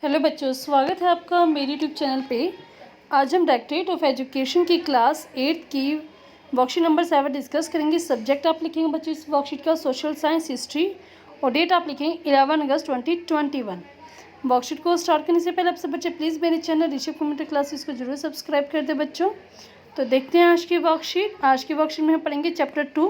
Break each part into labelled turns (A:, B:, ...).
A: Hello बच्चों, स्वागत है आपका मेरे यूट्यूब चैनल पे। आज हम डायरेक्टरेट ऑफ एजुकेशन की क्लास 8 की वर्कशीट नंबर 7 डिस्कस करेंगे। सब्जेक्ट आप लिखेंगे बच्चों इस वर्कशीट का सोशल साइंस हिस्ट्री और डेट आप लिखेंगे 11 अगस्त 2021। वर्कशीट को स्टार्ट करने से पहले आप सब बच्चे प्लीज़ मेरे चैनल ऋषभ कंप्यूटर क्लासेस को जरूर सब्सक्राइब कर दे बच्चों। तो देखते हैं आज की वर्कशीट। आज की वर्कशीट में हम पढ़ेंगे chapter 2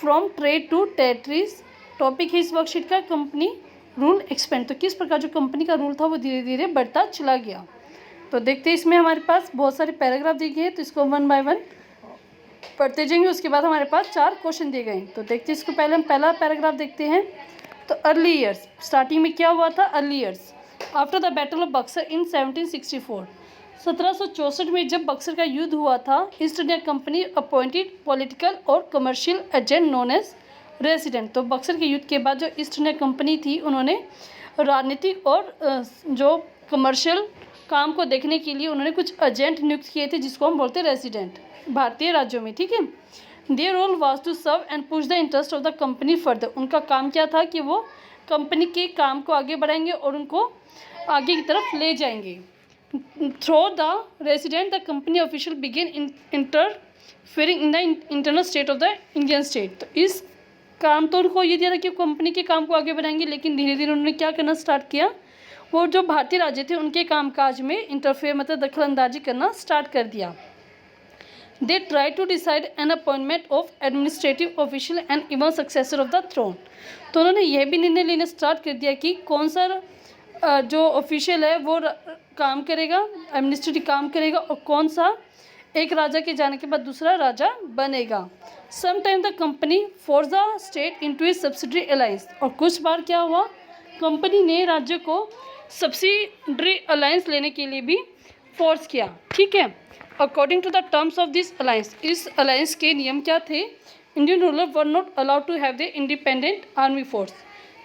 A: from trade to territories. Topic है इस वर्कशीट का कंपनी रूल एक्सपेंड। तो किस प्रकार जो कंपनी का रूल था वो धीरे धीरे बढ़ता चला गया। तो देखते हैं इसमें हमारे पास बहुत सारे पैराग्राफ दिए गए हैं, तो इसको वन बाय वन पढ़ते जाएंगे। उसके बाद हमारे पास 4 क्वेश्चन दिए गए हैं। तो देखते हैं इसको पहले हम पहला पैराग्राफ देखते हैं। तो अर्ली ईयर्स, स्टार्टिंग में क्या हुआ था। Early years after the battle of Buxar in 1764, 1764 में जब बक्सर का युद्ध हुआ था, East India Company appointed political और commercial agent known as resident. तो बक्सर के युद्ध के बाद जो ईस्ट इंडिया कंपनी थी उन्होंने राजनीतिक और जो कमर्शियल काम को देखने के लिए उन्होंने कुछ एजेंट नियुक्त किए थे, जिसको हम बोलते हैं रेसिडेंट, भारतीय राज्यों में। ठीक है। Their role was to serve and push the interest of the company further. उनका काम क्या था कि वो कंपनी के काम को आगे बढ़ाएंगे और उनको आगे की तरफ ले जाएंगे। Through the resident the company official began interfering in the internal state of the Indian state. तो इस काम तो उनको ये दिया था कि कंपनी के काम को आगे बढ़ाएंगे, लेकिन धीरे धीरे उन्होंने क्या करना स्टार्ट किया, वो जो भारतीय राज्य थे उनके कामकाज में इंटरफेयर मतलब दखल अंदाजी करना स्टार्ट कर दिया। They try to decide an appointment of administrative official and even successor of the throne. तो उन्होंने यह भी निर्णय लेना स्टार्ट कर दिया कि कौन सा जो ऑफिशियल है वो काम करेगा, एडमिनिस्ट्रेटिव काम करेगा, और कौन सा एक राजा के जाने के बाद दूसरा राजा बनेगा। Sometime the company force the state into A subsidiary alliance. और कुछ बार क्या हुआ, कंपनी ने राज्य को सब्सिडरी अलायंस लेने के लिए भी फोर्स किया। ठीक है। According to the terms of this alliance, इस अलायंस के नियम क्या थे, Indian ruler were not allowed to have the independent army force.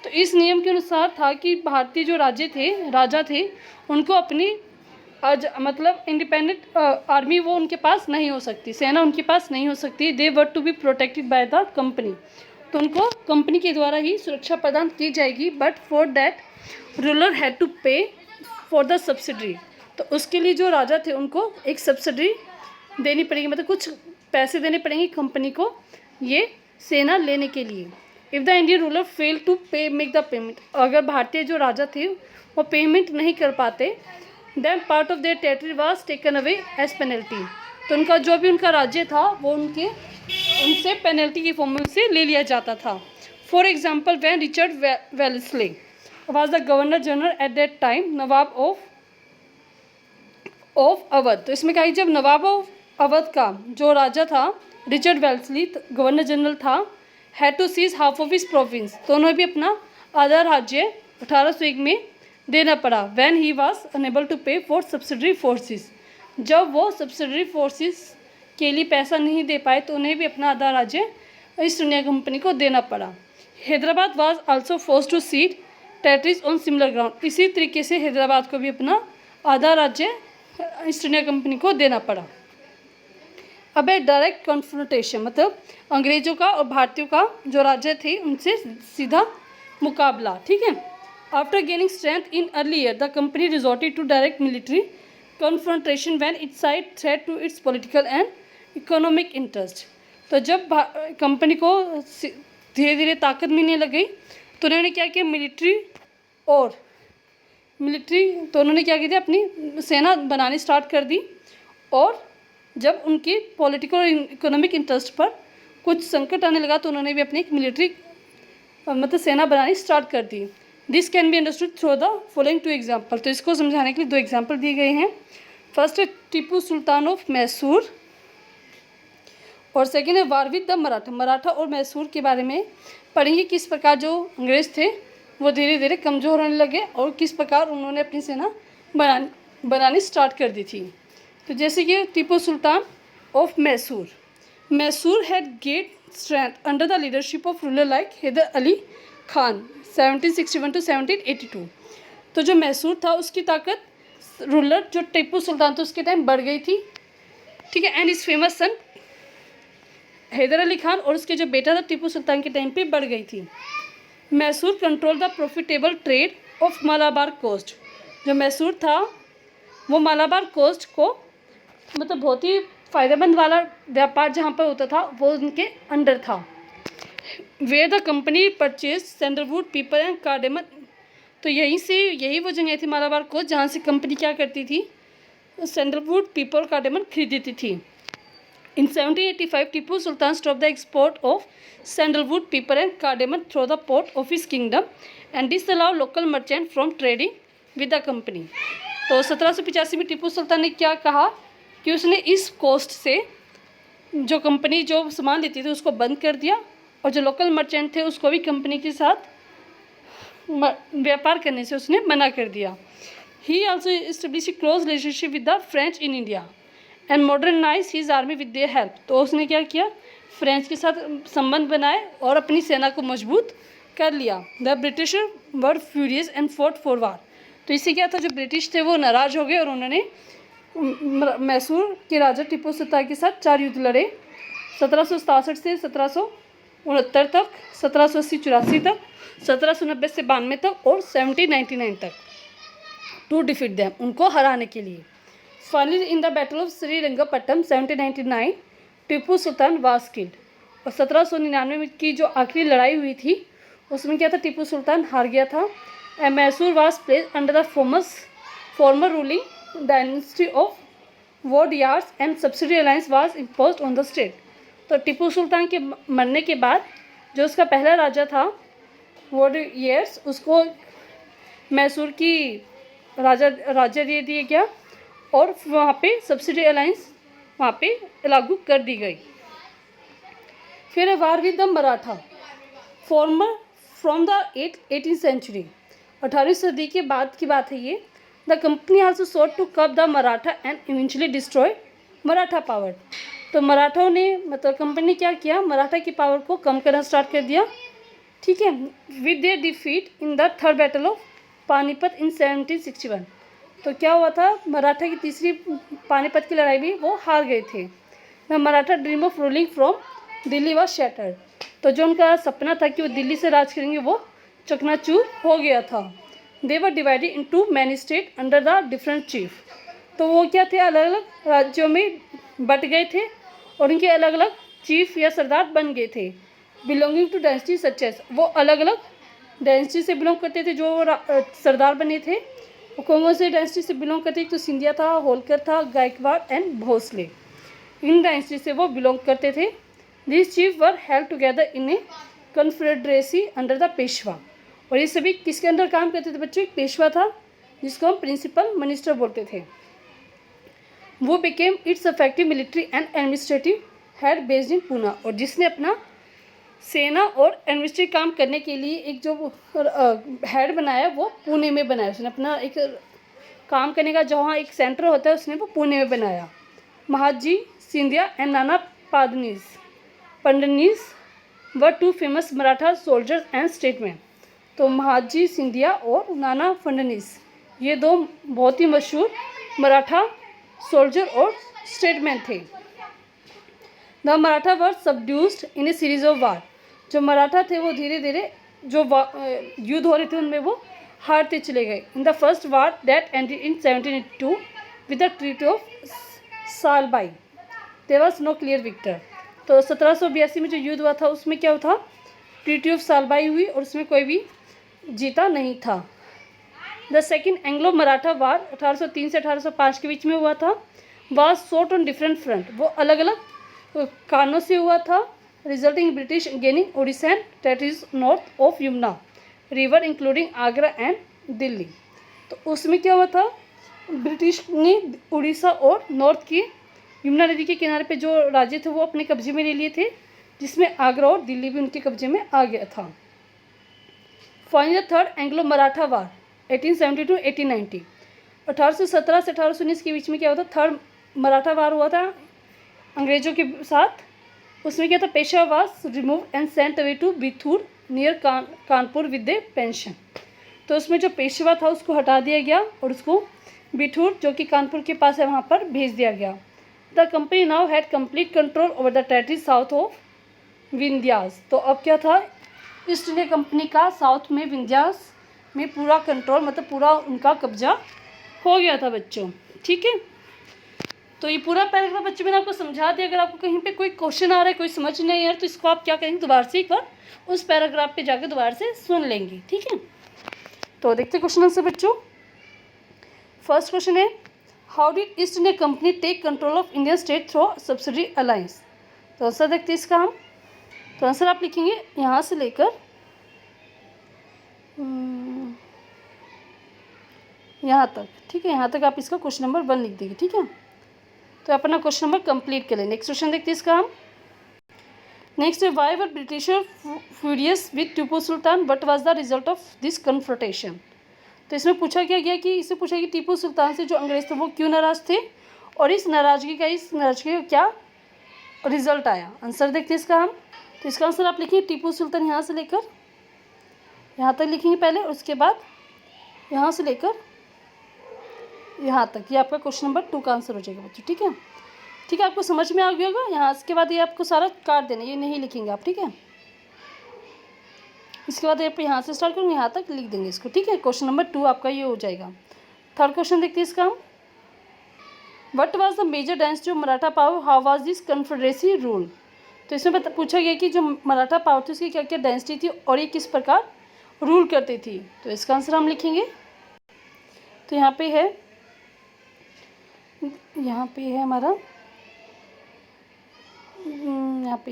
A: तो इस नियम के अनुसार था कि भारतीय जो राजा थे उनको अपनी आज मतलब इंडिपेंडेंट आर्मी वो उनके पास नहीं हो सकती, सेना उनके पास नहीं हो सकती। They were to be protected by the company. तो उनको कंपनी के द्वारा ही सुरक्षा प्रदान की जाएगी, but for that ruler had to pay for the subsidiary. तो उसके लिए जो राजा थे उनको एक सब्सिडी देनी पड़ेगी, मतलब कुछ पैसे देने पड़ेंगे कंपनी को ये सेना लेने के लिए। If the Indian ruler fail to pay make the payment, अगर भारतीय जो राजा थे वो पेमेंट नहीं कर पाते, then part of their territory was taken away as penalty. तो उनका जो भी उनका राज्य था वो उनसे पेनल्टी की फॉर्म में से ले लिया जाता था। For example when Richard Wellesley was the governor general at that time, Nawab of Awadh. तो इसमें कहा जब नवाब ऑफ अवध का जो राजा था रिचर्ड वेल्सली गवर्नर जनरल था, had to cede half of his province. तो उन्होंने भी अपना आधा राज्य 1801 में देना पड़ा। When he was unable to pay for subsidiary forces, जब वो सब्सिडरी फोर्सेस के लिए पैसा नहीं दे पाए तो उन्हें भी अपना आधा राज्य ईस्ट इंडिया कंपनी को देना पड़ा। Hyderabad was also force to cede territories on similar ground. इसी तरीके से हैदराबाद को भी अपना आधा राज्य ईस्ट इंडिया कंपनी को देना पड़ा। अब है डायरेक्ट कॉन्फ्रोंटेशन, मतलब अंग्रेजों का और भारतीयों का जो राज्य थे उनसे सीधा मुकाबला। ठीक है। After gaining strength in early year, the company resorted to direct military confrontation when its side threat to its political and economic interest. तो जब कंपनी को धीरे धीरे ताकत मिलने लगी तो उन्होंने क्या किया, तो उन्होंने क्या किया, अपनी सेना बनानी स्टार्ट कर दी। और जब उनकी पॉलिटिकल और इकोनॉमिक इंटरेस्ट पर कुछ संकट आने लगा तो उन्होंने भी अपनी एक मिलिट्री मतलब सेना बनानी स्टार्ट कर दी। This can be understood through the following 2 example. तो इसको समझाने के लिए 2 एग्जाम्पल दिए गए हैं। फर्स्ट है टीपू सुल्तान ऑफ मैसूर और सेकेंड है वार विद द मराठा और मैसूर के बारे में पढ़ेंगे। किस प्रकार जो अंग्रेज थे वो धीरे धीरे कमज़ोर होने लगे और किस प्रकार उन्होंने अपनी सेना बनानी स्टार्ट कर दी थी। तो जैसे कि Tipu Sultan of Mysore had great strength under the leadership of ruler like Hyder Ali Khan 1761 to 1782। तो जो मैसूर था उसकी ताकत रूलर जो टीपू सुल्तान था उसके टाइम बढ़ गई थी। ठीक है। एंड इस फेमस सन हैदर अली खान और उसके जो बेटा था टीपू सुल्तान के टाइम पे बढ़ गई थी। Mysore control the profitable trade of Malabar coast. जो मैसूर था वो मालाबार कोस्ट को मतलब बहुत ही फ़ायदेमंद वाला व्यापार जहाँ पर होता था वो उनके अंडर था। Where the company purchase sandalwood people and cardamom, तो यही वो जगह थी मालाबार कोस्ट जहाँ से कंपनी क्या करती थी, सैंडलवुड पीपल कार्डेमन खरीदती थी। In 1785, Tipu Sultan stopped the export of sandalwood, pepper and cardamom through the port of his kingdom and disallowed local merchants from trading with the company. तो 1785 में टीपू सुल्तान ने क्या कहा कि उसने इस कोस्ट से जो कंपनी जो सामान लेती थी उसको बंद कर दिया और जो लोकल मर्चेंट थे उसको भी कंपनी के साथ व्यापार करने से उसने मना कर दिया। He also established a close relationship with the French in India and modernize his army with their help, तो उसने क्या किया, फ्रेंच के साथ संबंध बनाए और अपनी सेना को मजबूत कर लिया। The British were furious and fought for वार, तो इससे क्या था, जो ब्रिटिश थे वो नाराज़ हो गए और उन्होंने मैसूर के राजा टीपू सुल्तान के साथ 4 युद्ध लड़े, 1767 से 1769 तक, 1780-84 तक, 1790 से 92 तक और 1799 तक, टू डिफीट देम, उनको हराने के लिए। Finally, in the Battle of Srirangapattam 1799, Tipu Sultan was killed, और 1799 में की जो आखिरी लड़ाई हुई थी उसमें क्या था, टीपू सुल्तान हार गया था। And Mysore was place under the former ruling dynasty of Wodeyars and subsidy alliance was imposed on the state. तो टीपू सुल्तान के मरने के बाद जो उसका पहला राजा था वोडियार्स, उसको मैसूर की राज्य दे दिया गया और वहाँ पे सब्सिडी अलायंस वहाँ पे लागू कर दी गई। फिर war with the Maratha former from the 18th century, 18वीं सदी के बाद की बात है ये। The company also sought to curb the Maratha and eventually destroy Maratha power, तो मराठाओं ने मतलब कंपनी ने क्या किया, मराठा की पावर को कम करना स्टार्ट कर दिया, ठीक है। With their defeat in the third battle of Panipat in 1761, तो क्या हुआ था, मराठा की तीसरी पानीपत की लड़ाई भी वो हार गए थे। The Maratha dream of ruling from Delhi was shattered, तो जो उनका सपना था कि वो दिल्ली से राज करेंगे वो चकनाचूर हो गया था। They were divided into many state under the different chief, तो वो क्या थे, अलग अलग राज्यों में बट गए थे और उनके अलग अलग चीफ या सरदार बन गए थे। Belonging to dynasty such as, वो अलग अलग डायनेस्टी से बिलोंग करते थे जो सरदार बने थे। कौन से डायनेस्टी से बिलोंग करते थे, तो सिंधिया था, होलकर था, गायकवाड़ एंड भोसले, इन डायनेस्टी से वो बिलोंग करते थे। This chief were held together in a confederacy under the Peshwa, और ये सभी किसके अंदर काम करते थे बच्चों, एक पेशवा था जिसको हम प्रिंसिपल मिनिस्टर बोलते थे। वो became it's effective military and administrative head based in Poona, और जिसने अपना सेना और एडमिनिस्ट्रेटिव काम करने के लिए एक जो हेड बनाया वो पुणे में बनाया, उसने अपना एक काम करने का जहाँ एक सेंटर होता है उसने वो पुणे में बनाया। Mahadji Scindia and Nana Phadnavis were 2 famous Maratha soldiers and statesman, तो महादजी सिंधिया और नाना फडणवीस ये 2 बहुत ही मशहूर मराठा सोल्जर और स्टेटमैन थे। The Maratha were subdued in a series of war, जो मराठा थे वो धीरे धीरे जो युद्ध हो रहे थे उनमें वो हारते चले गए। In the first war that ended in 1782 with the treaty of Salbai there was no clear victor, तो 1782 में जो युद्ध हुआ था उसमें क्या हुआ था, ट्रीटी ऑफ सालबाई हुई और उसमें कोई भी जीता नहीं था। The second Anglo Maratha war 1803 से 1805 के बीच में हुआ था, was fought on different front, वो अलग अलग कारणों से हुआ था। Resulting British gaining Odisha and territories north of Yamuna river including Agra and Delhi, तो उसमें क्या हुआ था, ब्रिटिश ने उड़ीसा और नॉर्थ की यमुना नदी के किनारे पे जो राज्य थे वो अपने कब्जे में ले लिए थे, जिसमें आगरा और दिल्ली भी उनके कब्जे में आ गया था। फाइनली थर्ड एंग्लो मराठा वार 1870-1890, 1817 से 1819 के बीच में क्या हुआ था, थर्ड मराठा वार हुआ था अंग्रेजों के साथ। उसमें क्या था, Peshwa was remove and sent away to Bithoor near Kanpur with a pension, तो उसमें जो पेशवा था उसको हटा दिया गया और उसको बिठूर जो कि कानपुर के पास है वहाँ पर भेज दिया गया। The company now had complete control over the territory south of Vindhyas, तो अब क्या था, ईस्ट इंडिया कंपनी का साउथ में विंध्यास में पूरा कंट्रोल, मतलब पूरा उनका कब्जा हो गया था बच्चों। ठीक है, तो ये पूरा पैराग्राफ बच्चों मैंने आपको समझा दिया। अगर आपको कहीं पे कोई क्वेश्चन आ रहा है, कोई समझ नहीं आ रहा, तो इसको आप क्या करेंगे, दोबारा से एक बार उस पैराग्राफ पे जाकर दोबारा से सुन लेंगे। ठीक है, तो देखते क्वेश्चन आंसर बच्चों। फर्स्ट क्वेश्चन है, how did East India Company take control of Indian state through subsidy alliance. तो आंसर देखते हैं इसका हम। तो आंसर आप लिखेंगे यहाँ से लेकर यहाँ तक। ठीक है, यहाँ तक आप इसका क्वेश्चन नंबर 1 लिख देंगे। ठीक है, तो अपना क्वेश्चन नंबर कंप्लीट करें। नेक्स्ट क्वेश्चन देखते हैं इसका हम। नेक्स्ट है, why were britisher furious with Tipu Sultan, what was the result of this confrontation. तो इसमें पूछा क्या गया कि इससे पूछा कि टीपू सुल्तान से जो अंग्रेज थे वो क्यों नाराज थे, और इस नाराज़गी का क्या रिजल्ट आया। आंसर देखते हैं इसका हम। तो इसका आंसर आप लिखेंगे टीपू सुल्तान यहाँ से लेकर यहाँ तक लिखेंगे पहले, उसके बाद यहाँ से लेकर यहाँ तक। ये आपका क्वेश्चन नंबर 2 का आंसर हो जाएगा बच्चों। ठीक है, ठीक है, आपको समझ में आ गया होगा। यहाँ इसके बाद ये आपको सारा काट देना, ये नहीं लिखेंगे आप। ठीक है, इसके बाद आप यहाँ से स्टार्ट करेंगे, यहाँ तक लिख देंगे इसको। ठीक है, क्वेश्चन नंबर 2 आपका ये हो जाएगा। थर्ड क्वेश्चन देखते हैं इसका हम। What was the major dynasty of Maratha power, how was this confederacy rule. तो इसमें पूछा गया कि जो मराठा पावर थी उसकी क्या क्या डायनेस्टी थी और ये किस प्रकार रूल करती थी। तो इसका आंसर हम लिखेंगे। तो यहाँ पे है हमारा यहाँ पे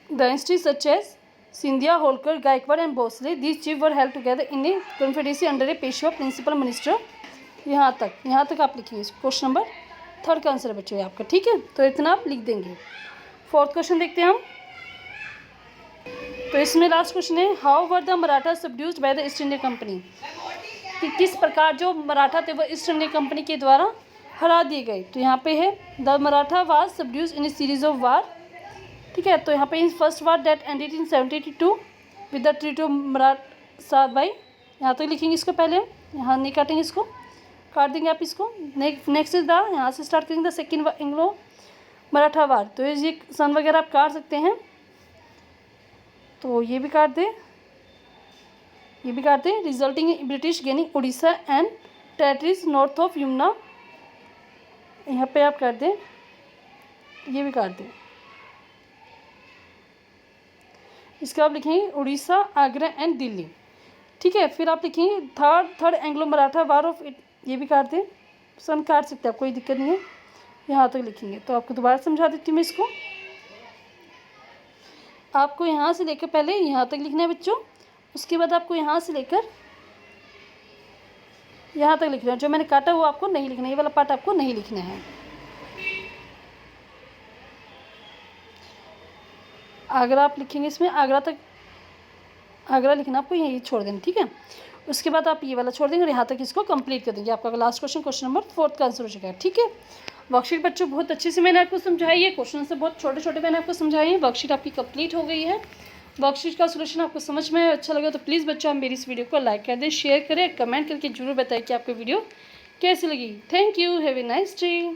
A: dynasty such as Scindia, Holkar, Gaikwad and Bhosle, these chief were held together in a confederacy under a Peshwa principal minister. यहाँ तक आप लिखेंगे। क्वेश्चन नंबर 3 का आंसर बच्चों आपका। ठीक है, तो इतना आप लिख देंगे। फोर्थ क्वेश्चन देखते हैं हम। तो इसमें लास्ट क्वेश्चन है, how were the Maratha subdued by the East India Company, कि किस प्रकार जो मराठा थे वो ईस्ट इंडिया कंपनी के द्वारा हरा दिए गए। तो यहाँ पे है, the Maratha was subdued in a series of war. ठीक है, तो यहाँ पे in first war that ended in 1782 with the treaty of Maratha बाई। यहाँ तक लिखेंगे इसको, पहले यहाँ नहीं काटेंगे, इसको काट देंगे आप इसको। नेक्स्ट इज द, यहाँ से स्टार्ट करेंगे द सेकेंड एंग्लो मराठा वार। तो ये सन वगैरह आप काट सकते हैं, तो ये भी काट दें, ये भी काट दें। Resulting in British gaining Orissa and territories north of Yamuna, यहाँ पे आप काट दें, ये भी काट दें। इसका आप लिखेंगे उड़ीसा, आगरा एंड दिल्ली। ठीक है, फिर आप लिखेंगे third Anglo Maratha war of, ये भी काट दें, सन काट सकते हैं आप, कोई दिक्कत नहीं है। यहाँ तक लिखेंगे। तो आपको दोबारा समझा देती हूँ मैं इसको। आपको यहाँ से लेकर पहले यहाँ तक लिखना है बच्चों, उसके बाद आपको यहाँ से लेकर यहाँ तक लिखना है। जो मैंने काटा वो आपको नहीं लिखना है, ये वाला पार्ट आपको नहीं लिखना है। आगरा आप लिखेंगे, इसमें आगरा तक, आगरा लिखना आपको, यही छोड़ देना। ठीक है, उसके बाद आप ये वाला छोड़ देंगे और यहाँ तक इसको कंप्लीट कर देंगे। आपका लास्ट क्वेश्चन नंबर 4 का आंसर हो जाएगा। ठीक है, वर्कशीट बच्चों बहुत अच्छे से मैंने आपको समझाई है, क्वेश्चन से बहुत छोटे छोटे मैंने आपको समझाए हैं। वर्कशीट आपकी कंप्लीट हो गई है। वर्कशीट का सोल्यूशन आपको समझ में अच्छा लगा तो प्लीज़ बच्चों आप मेरी इस वीडियो को लाइक कर दें, शेयर करें, कमेंट करके जरूर बताएं कि आपको वीडियो कैसी लगी। Thank you, have a nice day.